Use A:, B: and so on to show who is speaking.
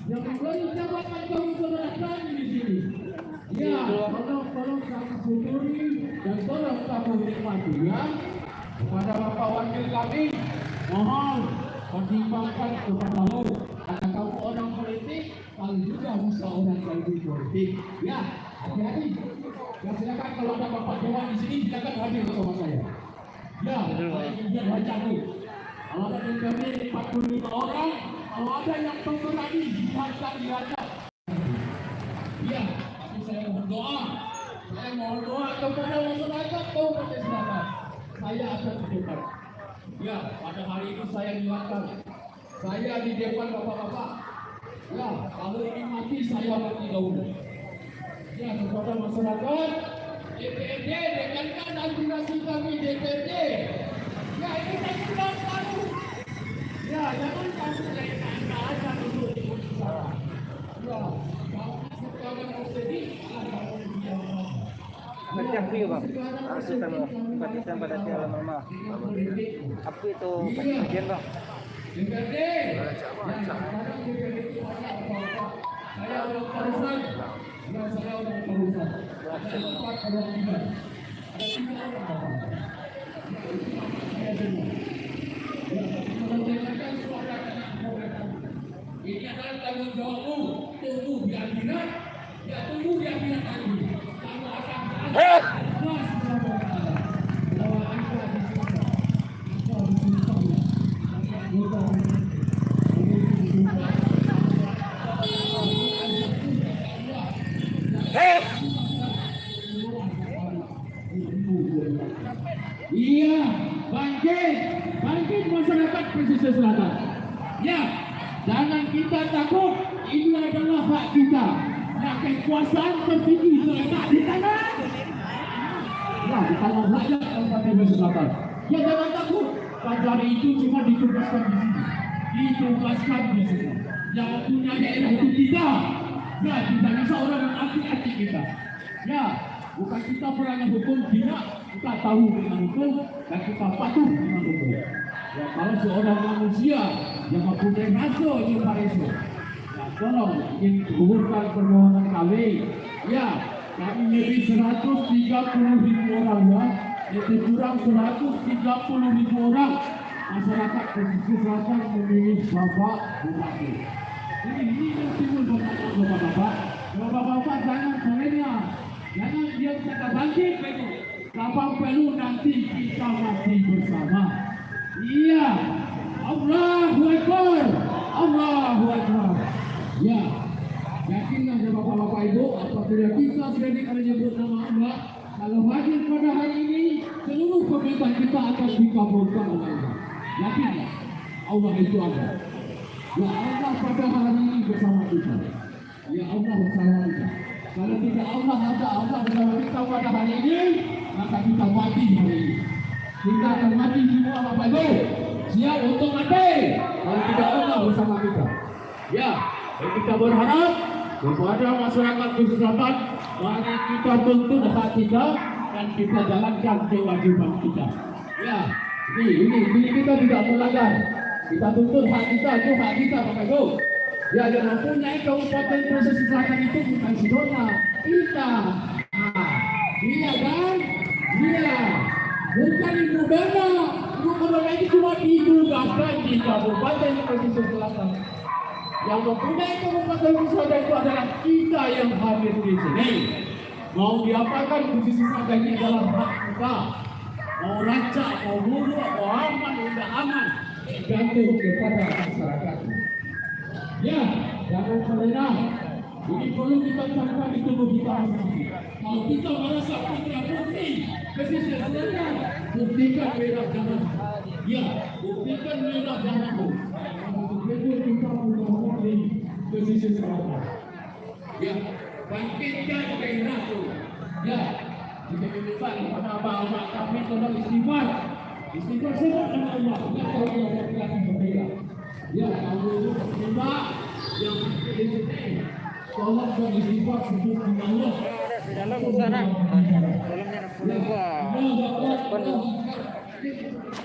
A: yang memberi jabatan keumuran di sini. Ya, tolong kami syukuri dan tolong kamu nikmati ya. Kepada Bapak Wakil kami, mohon pertimbangkan kepadamu. Karena kamu orang politik, kami juga bisa orang politik. Ya, hati-hati. Ya silakan kalau ada Bapak Dewan di sini, silakan hadir bersama saya. Ya, saya ingin baca dulu. Kalau ada DPRD 45 orang, kalau ada yang pemberani diharapkan dihadap. Ya, tapi saya mohon doa. Saya mohon doa kepada masyarakat Kabupaten Selatan. Saya akan tunjukkan. Ya, pada hari ini saya niatkan. Saya di depan bapak-bapak. Ya, kalau ini mati saya mati dahulu. Ya, kepada masyarakat, DPRD dengarkan aspirasi kami DPRD. Ya, ini saya sudah tahu. Ya, jangan kamu aja dulu di sana. Ya, kalau sekarang mau sedih,
B: Macam view bang, harus kita simpatisan pada piala mama. Apa itu bagian bang?
A: DPRD. Saya orang Parusan. Ya, saya orang Parusan. Ada 4 orang juga. Ada 3 orang. Saya semua. Mendengarkan suara anak-anak. Ini adalah tanggung jawabmu. Tunggu di akhirat. Ya, tunggu di akhirat nanti. Kamu akan iya, bangkit masyarakat pesisir selatan. Ya, jangan kita takut. Ini adalah hak kita. Nah, kekuasaan tertinggi terletak di tangan. Ya, di tangan rakyat Kabupaten Pesisir Selatan. Ya, jangan takut. Kajari itu cuma ditugaskan di sini. Ditugaskan di sini. Yang punya daerah itu kita. Ya, kita bisa orang yang hati-hati kita. Ya, bukan kita pelanggar hukum, tidak. Kita tahu dengan hukum dan kita patuh dengan hukum. Ya, kalau seorang manusia yang mempunyai masuk di Pareso, ya, tolong ingin gugurkan permohonan kami. Ya, kami lebih 130.000 orang ya. Itu kurang 130.000 orang masyarakat pesisir selatan memilih Bapak Bupati. Ini yang timbul bapak-bapak. Bapak-bapak jangan sebenarnya. Jangan diam kata bangkit begitu. Kapal perlu nanti kita mati bersama. Iya. Allahu Akbar. Allahu Akbar. Ya. Yakinlah bapak-bapak ibu, apabila kita sudah menyebut nama Allah, kalau hadir pada hari ini, seluruh permintaan kita akan dikabulkan oleh Allah. Yakinlah, Allah itu ada. Ya Allah pada hari ini bersama kita. Ya Allah bersama kita. Kalau tidak Allah ada Allah bersama kita pada hari ini, maka kita mati hari ini. Kita akan mati semua Bapak Ibu. Siap untuk mati. Kalau tidak Allah bersama kita. Ya, dan kita berharap kepada masyarakat pesisir selatan, mari kita tuntut hak kita dan kita jalankan kewajiban kita. Ya, ini kita tidak melanggar. Kita tuntut hak kita, itu hak kita Bapak Ibu. Ya, yang mempunyai Kabupaten Pesisir Selatan itu bukan Sidona, kita. Iya kan? Iya. Bukan Ibu Bena. Ibu Bena itu cuma ditugaskan di Kabupaten Pesisir Selatan. Yang mempunyai Kabupaten Pesisir Selatan itu adalah kita yang hadir di sini. Mau diapakan Pesisir Selatan ini adalah hak kita. Mau rancak, mau bunuh, mau aman, tidak aman, tergantung kepada masyarakat. Ya, jangan kelena. Ini perlu kita camkan di tubuh kita sendiri. Kalau kita merasa putra putri pesisir selatan, buktikan merah darah. Ya, buktikan merah darahmu. Betul kita putra putri pesisir selatan. Ya, bangkitkan gairah itu. Ya, kita minta kepada abang-abang kami tolong istighfar. Istighfar semua dengan Allah. Ya, kalau Allah akan berbeda. Ya, kamu itu terima yang di sini. Tolong dan istighfar sebut dengan Allah.
B: Di dalam sana. Dalamnya 60 gua.